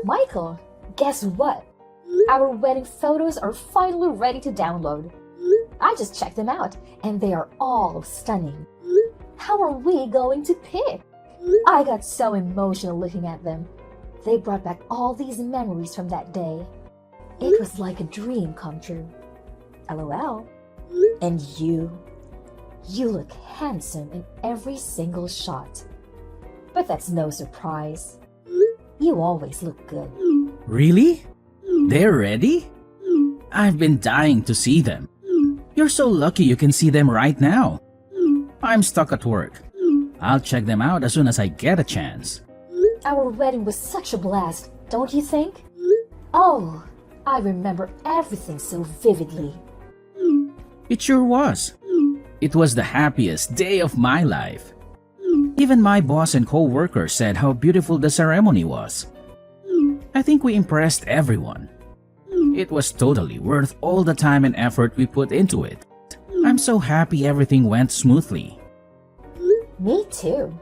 Michael, guess what? Our wedding photos are finally ready to download. I just checked them out, and they are all stunning. How are we going to pick? I got so emotional looking at them. They brought back all these memories from that day. It was like a dream come true. LOL. And you look handsome in every single shot. But that's no surprise. You always look good. Really? They're ready? I've been dying to see them. You're so lucky you can see them right now. I'm stuck at work. I'll check them out as soon as I get a chance. Our wedding was such a blast, don't you think? Oh, I remember everything so vividly. It sure was. It was the happiest day of my life. Even my boss and co-workers said how beautiful the ceremony was. I think we impressed everyone. It was totally worth all the time and effort we put into it. I'm so happy everything went smoothly. Me too.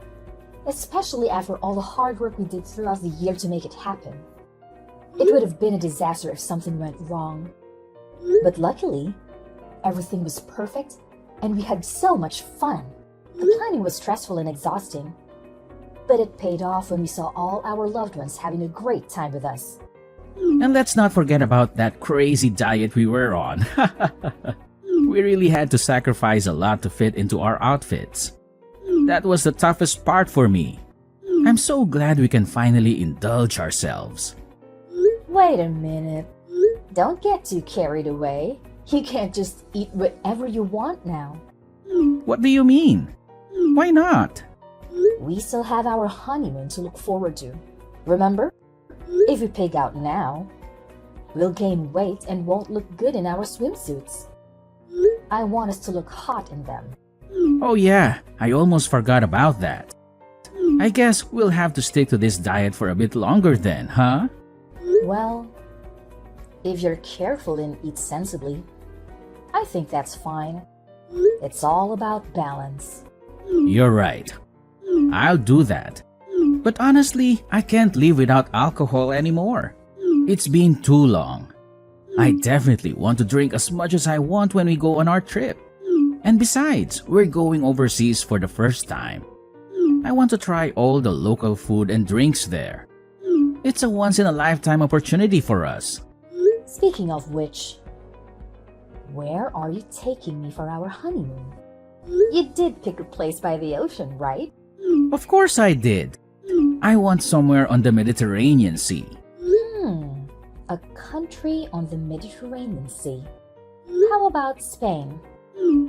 Especially after all the hard work we did throughout the year to make it happen. It would have been a disaster if something went wrong. But luckily, everything was perfect and we had so much fun. The planning was stressful and exhausting, but it paid off when we saw all our loved ones having a great time with us. And let's not forget about that crazy diet we were on. We really had to sacrifice a lot to fit into our outfits. That was the toughest part for me. I'm so glad we can finally indulge ourselves. Wait a minute. Don't get too carried away. You can't just eat whatever you want now. What do you mean? Why not? We still have our honeymoon to look forward to. Remember? If we pig out now, we'll gain weight and won't look good in our swimsuits. I want us to look hot in them. Oh yeah, I almost forgot about that. I guess we'll have to stick to this diet for a bit longer then, huh? Well, if you're careful and eat sensibly, I think that's fine. It's all about balance. You're right. I'll do that. But honestly, I can't live without alcohol anymore. It's been too long. I definitely want to drink as much as I want when we go on our trip. And besides, we're going overseas for the first time. I want to try all the local food and drinks there. It's a once-in-a-lifetime opportunity for us. Speaking of which, where are you taking me for our honeymoon? You did pick a place by the ocean, right? Of course I did. I want somewhere on the Mediterranean Sea. A country on the Mediterranean Sea. How about Spain?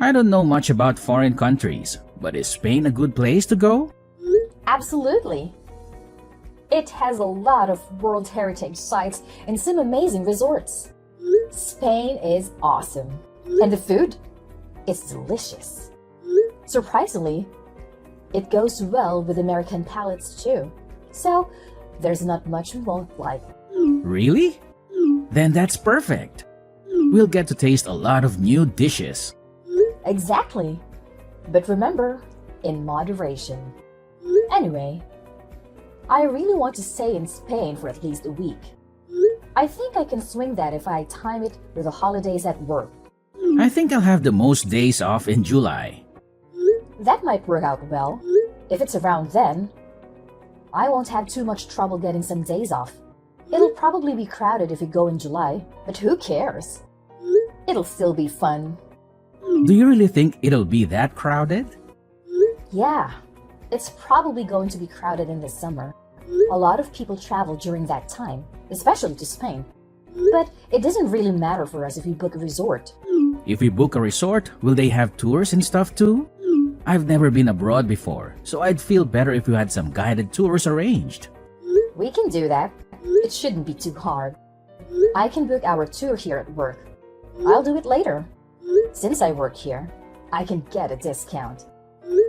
I don't know much about foreign countries, but is Spain a good place to go? Absolutely. It has a lot of World Heritage sites and some amazing resorts. Spain is awesome. And the food? It's delicious. Surprisingly, it goes well with American palates too. So, there's not much we won't like. Really? Then that's perfect. We'll get to taste a lot of new dishes. Exactly. But remember, in moderation. Anyway, I really want to stay in Spain for at least a week. I think I can swing that if I time it with the holidays at work. I think I'll have the most days off in July. That might work out well. If it's around then, I won't have too much trouble getting some days off. It'll probably be crowded if we go in July, but who cares? It'll still be fun. Do you really think it'll be that crowded? Yeah, it's probably going to be crowded in the summer. A lot of people travel during that time, especially to Spain. But it doesn't really matter for us if we book a resort. If we book a resort, will they have tours and stuff too? I've never been abroad before, so I'd feel better if you had some guided tours arranged. We can do that. It shouldn't be too hard. I can book our tour here at work. I'll do it later. Since I work here, I can get a discount.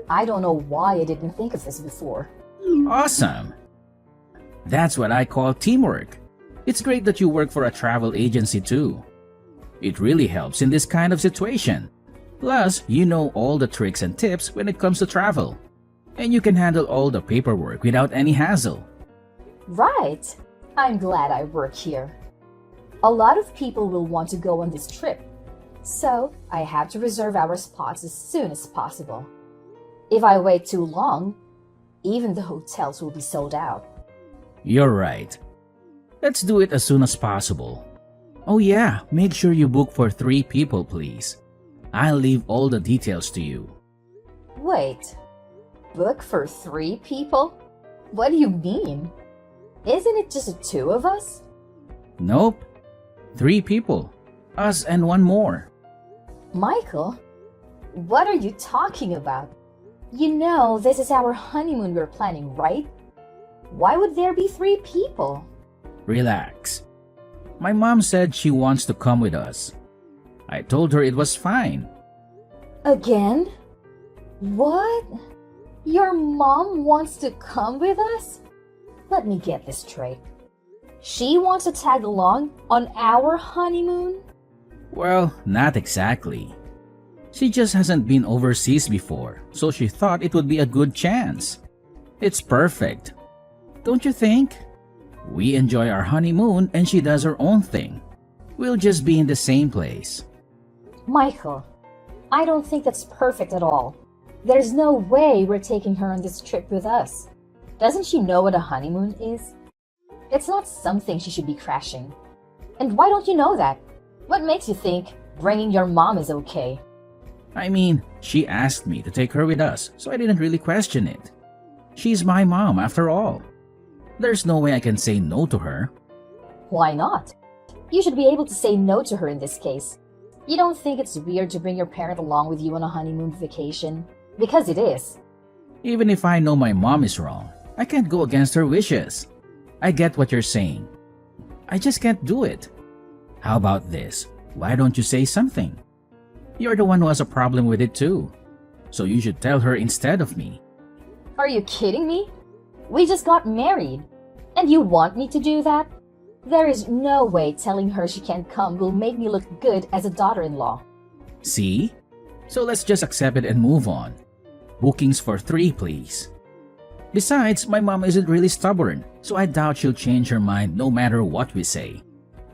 I don't know why I didn't think of this before. Awesome! That's what I call teamwork. It's great that you work for a travel agency too. It really helps in this kind of situation. Plus, you know all the tricks and tips when it comes to travel. And you can handle all the paperwork without any hassle. Right! I'm glad I work here. A lot of people will want to go on this trip, so I have to reserve our spots as soon as possible. If I wait too long, even the hotels will be sold out. You're right. Let's do it as soon as possible. Oh yeah, make sure you book for 3 people, please. I'll leave all the details to you. Wait, book for 3 people? What do you mean? Isn't it just the 2 of us? Nope. 3 people. Us and 1 more. Michael, what are you talking about? You know this is our honeymoon we're planning, right? Why would there be 3 people? Relax. My mom said she wants to come with us. I told her it was fine. Again? What? Your mom wants to come with us? Let me get this straight. She wants to tag along on our honeymoon? Well, not exactly. She just hasn't been overseas before, so she thought it would be a good chance. It's perfect. Don't you think? We enjoy our honeymoon and she does her own thing. We'll just be in the same place. Michael, I don't think that's perfect at all. There's no way we're taking her on this trip with us. Doesn't she know what a honeymoon is? It's not something she should be crashing. And why don't you know that? What makes you think bringing your mom is okay? I mean, she asked me to take her with us, so I didn't really question it. She's my mom after all. There's no way I can say no to her. Why not? You should be able to say no to her in this case. You don't think it's weird to bring your parent along with you on a honeymoon vacation? Because it is. Even if I know my mom is wrong, I can't go against her wishes. I get what you're saying. I just can't do it. How about this? Why don't you say something? You're the one who has a problem with it too. So you should tell her instead of me. Are you kidding me? We just got married. And you want me to do that? There is no way telling her she can't come will make me look good as a daughter-in-law. See? So let's just accept it and move on. Bookings for 3, please. Besides, my mom isn't really stubborn, so I doubt she'll change her mind no matter what we say.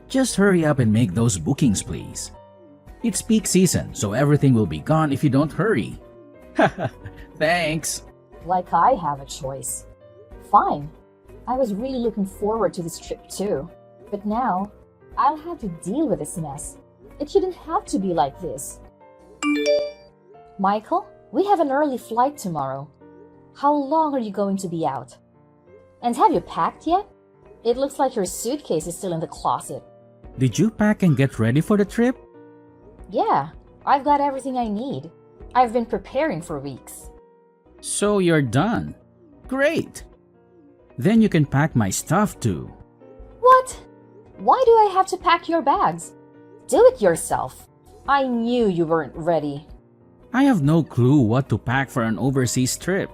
Just hurry up and make those bookings, please. It's peak season, so everything will be gone if you don't hurry. Haha, thanks. Like I have a choice. Fine. I was really looking forward to this trip too. But now, I'll have to deal with this mess. It shouldn't have to be like this. Michael, we have an early flight tomorrow. How long are you going to be out? And have you packed yet? It looks like your suitcase is still in the closet. Did you pack and get ready for the trip? Yeah, I've got everything I need. I've been preparing for weeks. So you're done. Great. Then you can pack my stuff too. What? Why do I have to pack your bags? Do it yourself. I knew you weren't ready. I have no clue what to pack for an overseas trip.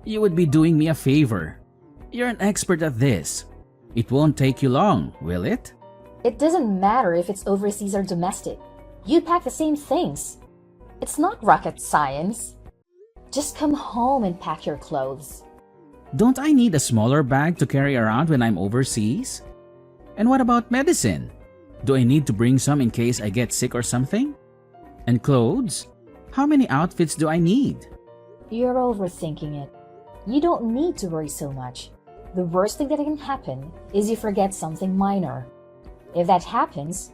You would be doing me a favor. You're an expert at this. It won't take you long, will it? It doesn't matter if it's overseas or domestic. You pack the same things. It's not rocket science. Just come home and pack your clothes. Don't I need a smaller bag to carry around when I'm overseas? And what about medicine? Do I need to bring some in case I get sick or something? And clothes? How many outfits do I need? You're overthinking it. You don't need to worry so much. The worst thing that can happen is you forget something minor. If that happens,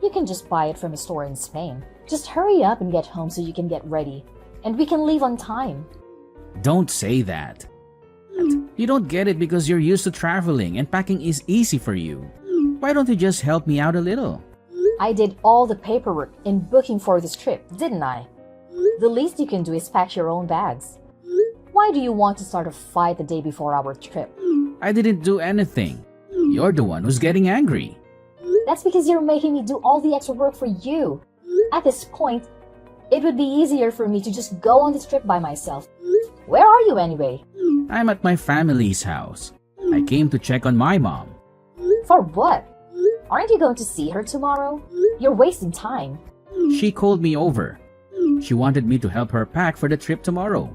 you can just buy it from a store in Spain. Just hurry up and get home so you can get ready. And we can leave on time. Don't say that. You don't get it because you're used to traveling and packing is easy for you. Why don't you just help me out a little? I did all the paperwork in booking for this trip, didn't I? The least you can do is pack your own bags. Why do you want to start a fight the day before our trip? I didn't do anything. You're the one who's getting angry. That's because you're making me do all the extra work for you. At this point, it would be easier for me to just go on this trip by myself. Where are you anyway? I'm at my family's house. I came to check on my mom. For what? Aren't you going to see her tomorrow? You're wasting time. She called me over. She wanted me to help her pack for the trip tomorrow.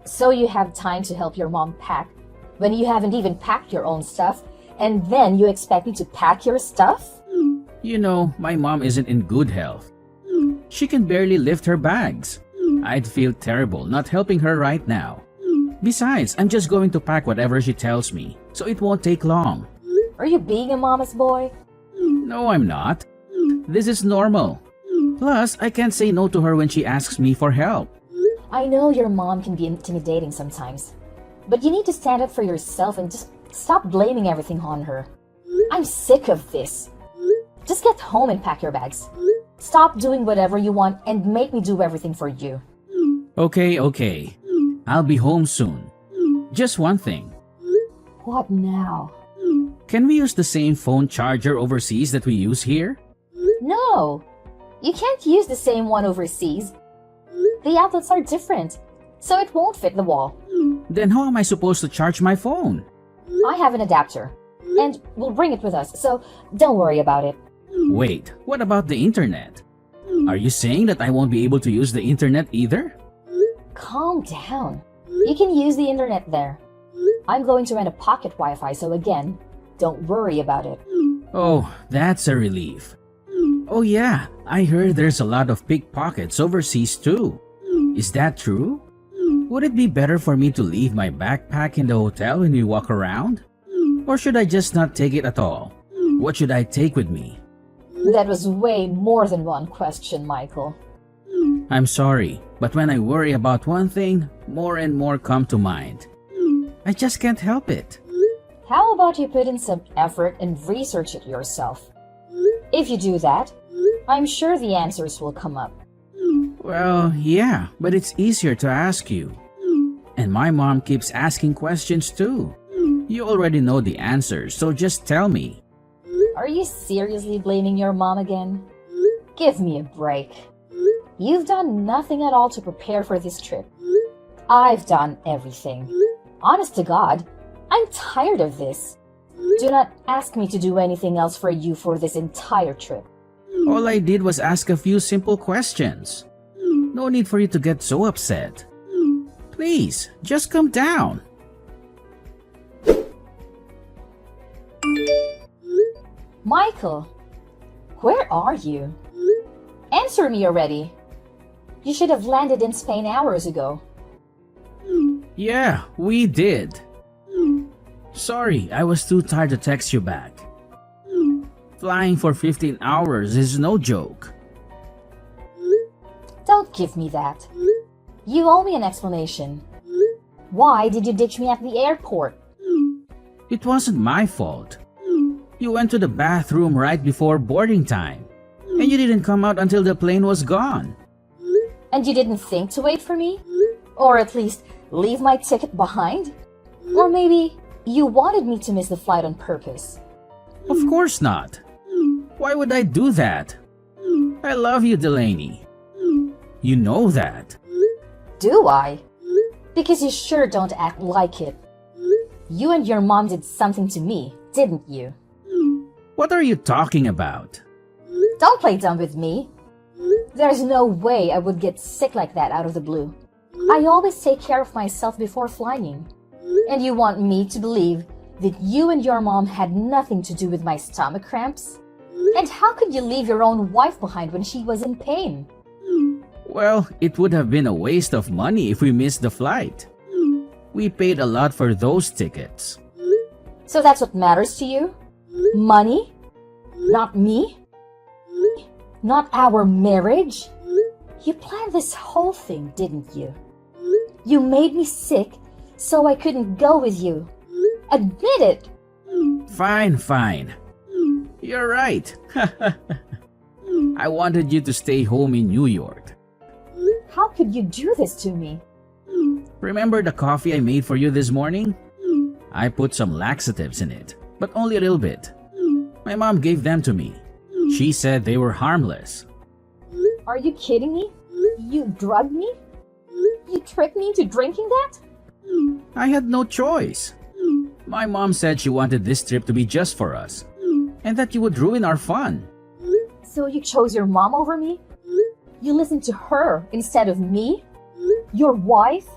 So you have time to help your mom pack when you haven't even packed your own stuff And then you expect me to pack your stuff? You know, my mom isn't in good health. She can barely lift her bags. I'd feel terrible not helping her right now. Besides, I'm just going to pack whatever she tells me, so it won't take long. Are you being a mama's boy? No, I'm not. This is normal. Plus, I can't say no to her when she asks me for help. I know your mom can be intimidating sometimes, but you need to stand up for yourself and just stop blaming everything on her. I'm sick of this. Just get home and pack your bags. Stop doing whatever you want and make me do everything for you. Okay. I'll be home soon. Just one thing. What now? Can we use the same phone charger overseas that we use here? No, you can't use the same one overseas. The outlets are different, so it won't fit the wall. Then how am I supposed to charge my phone? I have an adapter, and we'll bring it with us, so don't worry about it. Wait, what about the internet? Are you saying that I won't be able to use the internet either? Calm down. You can use the internet there. I'm going to rent a pocket Wi-Fi, so again, don't worry about it. Oh, that's a relief. Oh yeah, I heard there's a lot of pickpockets overseas too. Is that true? Would it be better for me to leave my backpack in the hotel when we walk around? Or should I just not take it at all? What should I take with me? That was way more than one question, Michael. I'm sorry, but when I worry about one thing, more and more come to mind. I just can't help it. How about you put in some effort and research it yourself? If you do that, I'm sure the answers will come up. Well, yeah, but it's easier to ask you. And my mom keeps asking questions too. You already know the answers, so just tell me. Are you seriously blaming your mom again? Give me a break. You've done nothing at all to prepare for this trip. I've done everything. Honest to God, I'm tired of this. Do not ask me to do anything else for you for this entire trip. All I did was ask a few simple questions. No need for you to get so upset. Please, just calm down. Michael, where are you? Answer me already. You should have landed in Spain hours ago. Yeah, we did. Sorry, I was too tired to text you back. Flying for 15 hours is no joke. Don't give me that. You owe me an explanation. Why did you ditch me at the airport? It wasn't my fault. You went to the bathroom right before boarding time, and you didn't come out until the plane was gone. And you didn't think to wait for me? Or at least leave my ticket behind? Or maybe you wanted me to miss the flight on purpose? Of course not. Why would I do that? I love you, Delaney. You know that. Do I? Because you sure don't act like it. You and your mom did something to me, didn't you? What are you talking about? Don't play dumb with me. There's no way I would get sick like that out of the blue. I always take care of myself before flying. And you want me to believe that you and your mom had nothing to do with my stomach cramps? And how could you leave your own wife behind when she was in pain? Well, it would have been a waste of money if we missed the flight. We paid a lot for those tickets. So that's what matters to you? Money? Not me? Not our marriage? You planned this whole thing, didn't you? You made me sick so I couldn't go with you. Admit it! Fine. You're right. I wanted you to stay home in New York. How could you do this to me? Remember the coffee I made for you this morning? I put some laxatives in it, but only a little bit. My mom gave them to me. She said they were harmless. Are you kidding me? You drugged me? You tricked me into drinking that? I had no choice. My mom said she wanted this trip to be just for us, and that you would ruin our fun. So you chose your mom over me? You listened to her instead of me? Your wife?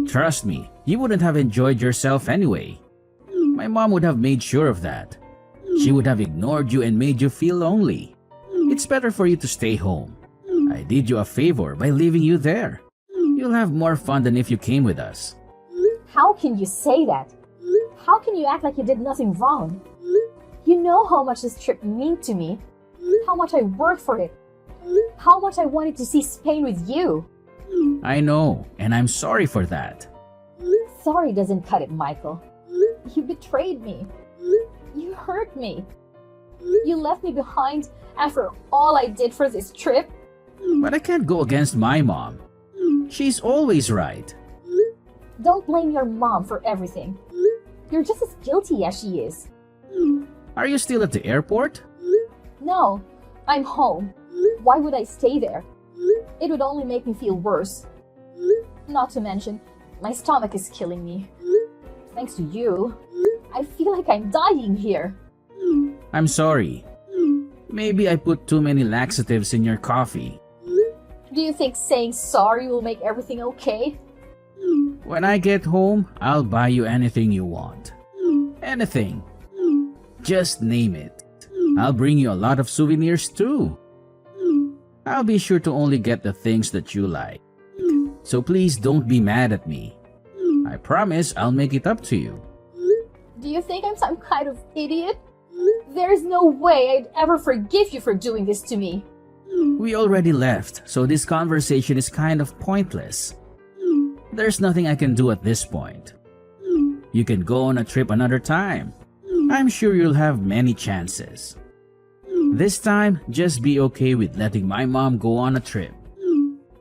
Trust me, you wouldn't have enjoyed yourself anyway. My mom would have made sure of that. She would have ignored you and made you feel lonely. It's better for you to stay home. I did you a favor by leaving you there. You'll have more fun than if you came with us. How can you say that? How can you act like you did nothing wrong? You know how much this trip meant to me, how much I worked for it, how much I wanted to see Spain with you. I know, and I'm sorry for that. Sorry doesn't cut it, Michael. You betrayed me. You hurt me. You left me behind after all I did for this trip. But I can't go against my mom. She's always right. Don't blame your mom for everything. You're just as guilty as she is. Are you still at the airport? No, I'm home. Why would I stay there? It would only make me feel worse. Not to mention, my stomach is killing me. Thanks to you, I feel like I'm dying here. I'm sorry. Maybe I put too many laxatives in your coffee. Do you think saying sorry will make everything okay? When I get home, I'll buy you anything you want. Anything. Just name it. I'll bring you a lot of souvenirs too. I'll be sure to only get the things that you like. So please don't be mad at me. I promise I'll make it up to you. Do you think I'm some kind of idiot? There's no way I'd ever forgive you for doing this to me. We already left, so this conversation is kind of pointless. There's nothing I can do at this point. You can go on a trip another time. I'm sure you'll have many chances. This time, just be okay with letting my mom go on a trip.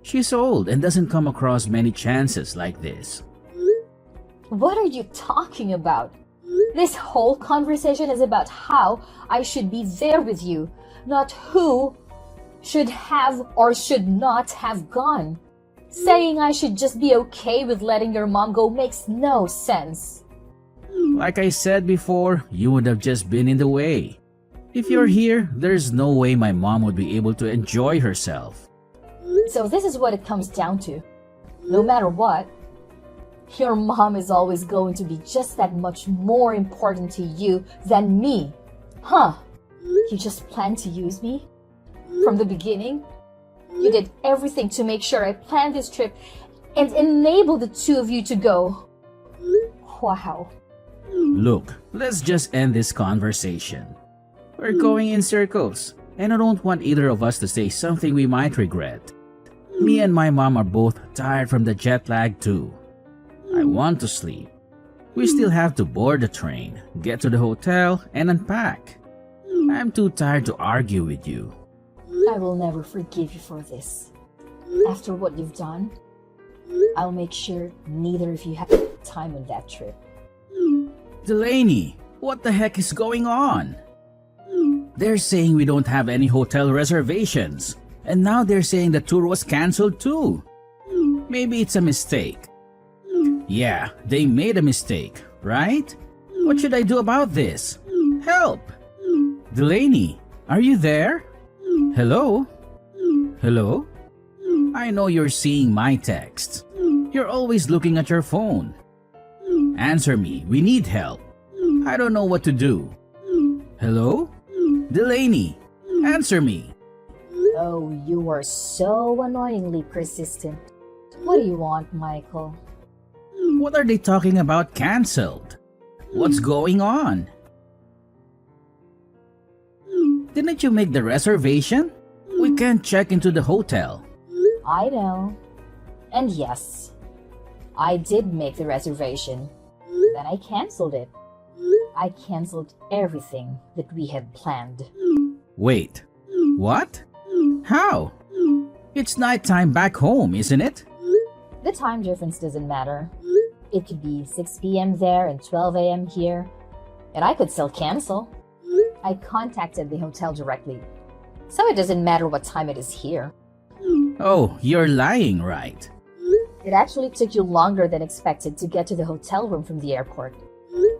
She's old and doesn't come across many chances like this. What are you talking about? This whole conversation is about how I should be there with you, not who should have or should not have gone. Saying I should just be okay with letting your mom go makes no sense. Like I said before, you would have just been in the way. If you're here, there's no way my mom would be able to enjoy herself. So this is what it comes down to. No matter what, your mom is always going to be just that much more important to you than me. Huh? You just planned to use me? From the beginning? You did everything to make sure I planned this trip and enable the two of you to go. Wow. Look, let's just end this conversation. We're going in circles, and I don't want either of us to say something we might regret. Me and my mom are both tired from the jet lag too. I want to sleep. We still have to board the train, get to the hotel, and unpack. I'm too tired to argue with you. I will never forgive you for this. After what you've done, I'll make sure neither of you have time on that trip. Delaney, what the heck is going on? They're saying we don't have any hotel reservations, and now they're saying the tour was cancelled too. Maybe it's a mistake. Yeah, they made a mistake, right? What should I do about this? Help! Delaney, are you there? Hello? Hello? I know you're seeing my texts. You're always looking at your phone. Answer me, we need help. I don't know what to do. Hello? Delaney, answer me. Oh, you are so annoyingly persistent. What do you want, Michael? What are they talking about cancelled? What's going on? Didn't you make the reservation? We can't check into the hotel. I know. And yes, I did make the reservation. Then I cancelled it. I cancelled everything that we had planned. Wait, what? How? It's nighttime back home, isn't it? The time difference doesn't matter. It could be 6 p.m. there and 12 a.m. here, and I could still cancel. I contacted the hotel directly, so it doesn't matter what time it is here. Oh, you're lying, right? It actually took you longer than expected to get to the hotel room from the airport.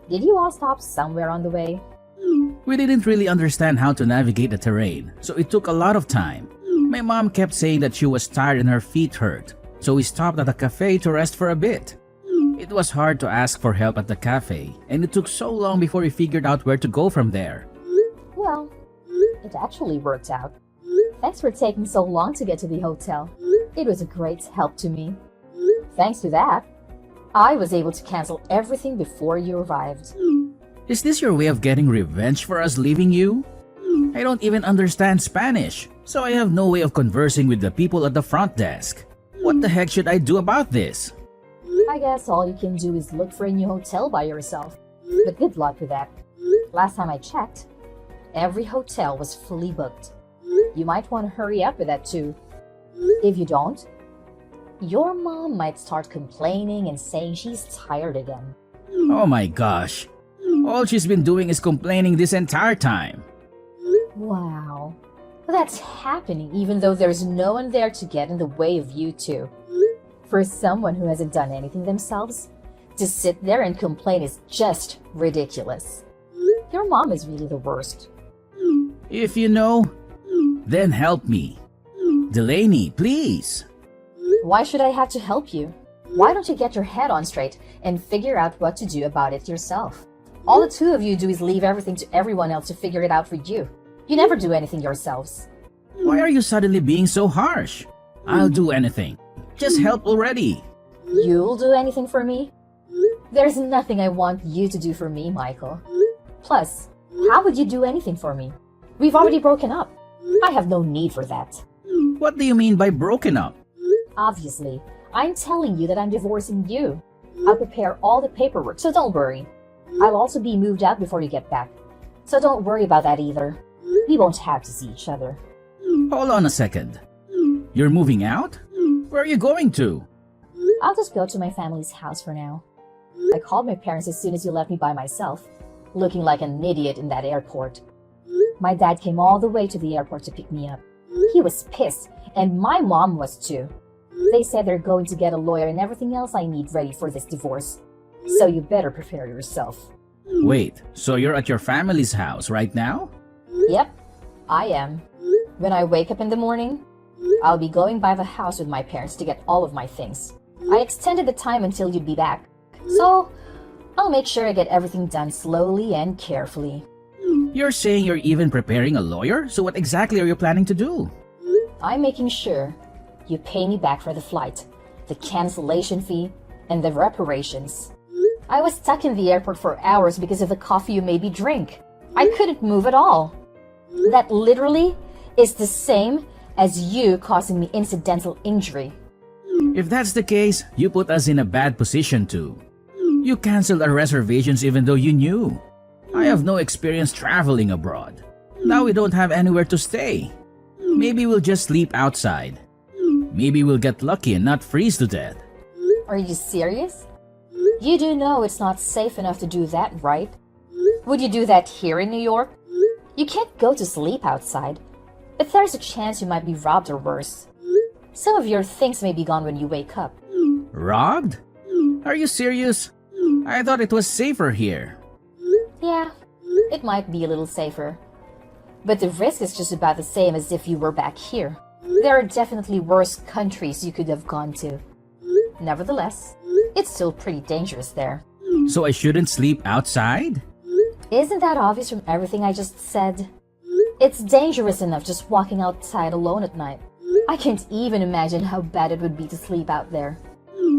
Did you all stop somewhere on the way? We didn't really understand how to navigate the terrain, so it took a lot of time. My mom kept saying that she was tired and her feet hurt, so we stopped at a cafe to rest for a bit. It was hard to ask for help at the cafe, and it took so long before we figured out where to go from there. Well, it actually worked out. Thanks for taking so long to get to the hotel. It was a great help to me. Thanks to that, I was able to cancel everything before you arrived. Is this your way of getting revenge for us leaving you? I don't even understand Spanish, so I have no way of conversing with the people at the front desk. What the heck should I do about this? I guess all you can do is look for a new hotel by yourself. But good luck with that. Last time I checked, every hotel was fully booked. You might want to hurry up with that too. If you don't, your mom might start complaining and saying she's tired again. Oh my gosh. All she's been doing is complaining this entire time. Wow. That's happening even though there's no one there to get in the way of you two. For someone who hasn't done anything themselves, to sit there and complain is just ridiculous. Your mom is really the worst. If you know, then help me. Delaney, please. Why should I have to help you? Why don't you get your head on straight and figure out what to do about it yourself? All the two of you do is leave everything to everyone else to figure it out for you. You never do anything yourselves. Why are you suddenly being so harsh? I'll do anything. Just help already. You'll do anything for me? There's nothing I want you to do for me, Michael. Plus, how would you do anything for me? We've already broken up. I have no need for that. What do you mean by broken up? Obviously, I'm telling you that I'm divorcing you. I'll prepare all the paperwork, so don't worry. I'll also be moved out before you get back, so don't worry about that either. We won't have to see each other. Hold on a second. You're moving out? Where are you going to? I'll just go to my family's house for now. I called my parents as soon as you left me by myself, looking like an idiot in that airport. My dad came all the way to the airport to pick me up. He was pissed, and my mom was too. They said they're going to get a lawyer and everything else I need ready for this divorce. So you better prepare yourself. Wait, so you're at your family's house right now? Yep, I am. When I wake up in the morning, I'll be going by the house with my parents to get all of my things. I extended the time until you'd be back. So, I'll make sure I get everything done slowly and carefully. You're saying you're even preparing a lawyer? So what exactly are you planning to do? I'm making sure you pay me back for the flight, the cancellation fee, and the reparations. I was stuck in the airport for hours because of the coffee you made me drink. I couldn't move at all. That literally is the same as you causing me incidental injury. If that's the case, you put us in a bad position too. You canceled our reservations even though you knew. I have no experience traveling abroad. Now we don't have anywhere to stay. Maybe we'll just sleep outside. Maybe we'll get lucky and not freeze to death. Are you serious? You do know it's not safe enough to do that, right? Would you do that here in New York? You can't go to sleep outside, but there's a chance you might be robbed or worse. Some of your things may be gone when you wake up. Robbed? Are you serious? I thought it was safer here. Yeah, it might be a little safer. But the risk is just about the same as if you were back here. There are definitely worse countries you could have gone to. Nevertheless, it's still pretty dangerous there. So I shouldn't sleep outside? Isn't that obvious from everything I just said? It's dangerous enough just walking outside alone at night. I can't even imagine how bad it would be to sleep out there.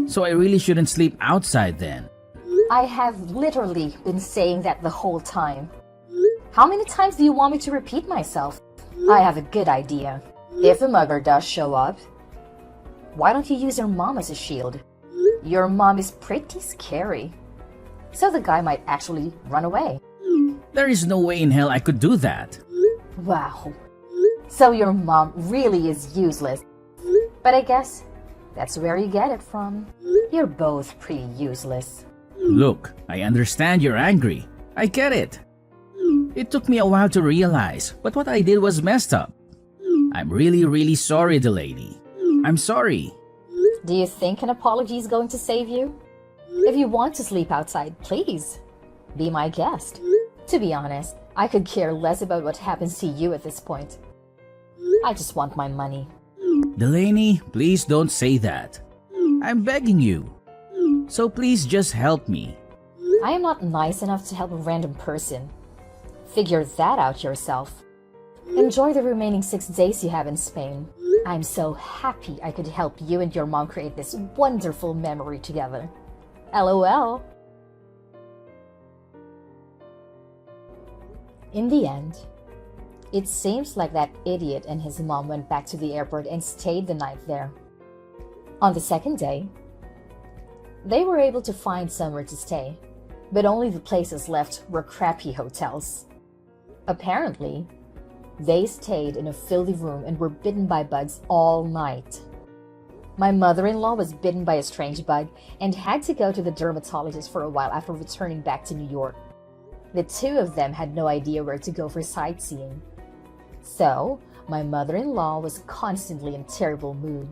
So I really shouldn't sleep outside then? I have literally been saying that the whole time. How many times do you want me to repeat myself? I have a good idea. If a mugger does show up, why don't you use your mom as a shield? Your mom is pretty scary. So the guy might actually run away. There is no way in hell I could do that. Wow. So your mom really is useless. But I guess that's where you get it from. You're both pretty useless. Look, I understand you're angry. I get it. It took me a while to realize, but what I did was messed up. I'm really sorry, Delaney. I'm sorry. Do you think an apology is going to save you? If you want to sleep outside, please, be my guest. To be honest, I could care less about what happens to you at this point. I just want my money. Delaney, please don't say that. I'm begging you. So please just help me. I am not nice enough to help a random person. Figure that out yourself. Enjoy the remaining 6 days you have in Spain. I'm so happy I could help you and your mom create this wonderful memory together. LOL. In the end, it seems like that idiot and his mom went back to the airport and stayed the night there. On the second day, they were able to find somewhere to stay, but only the places left were crappy hotels. Apparently, they stayed in a filthy room and were bitten by bugs all night. My mother-in-law was bitten by a strange bug and had to go to the dermatologist for a while after returning back to New York. The two of them had no idea where to go for sightseeing. So, my mother-in-law was constantly in terrible mood.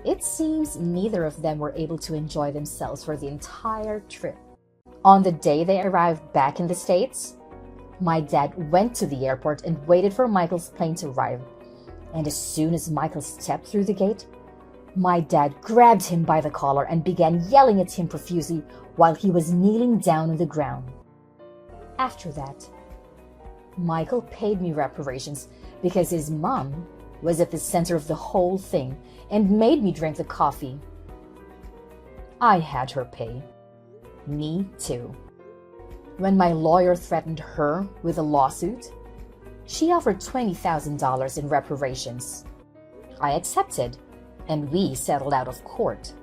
It seems neither of them were able to enjoy themselves for the entire trip. On the day they arrived back in the States, my dad went to the airport and waited for Michael's plane to arrive. And as soon as Michael stepped through the gate, my dad grabbed him by the collar and began yelling at him profusely while he was kneeling down on the ground. After that, Michael paid me reparations because his mom was at the center of the whole thing and made me drink the coffee. I had her pay. Me too. When my lawyer threatened her with a lawsuit, she offered $20,000 in reparations. I accepted, and we settled out of court.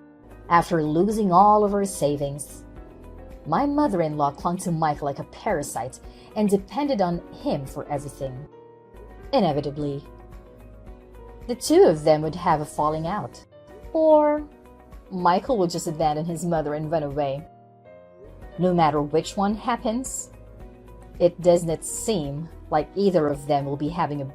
After losing all of our savings, my mother-in-law clung to Michael like a parasite and depended on him for everything. Inevitably, the two of them would have a falling out. Or Michael would just abandon his mother and run away. No matter which one happens, it does not seem like either of them will be having a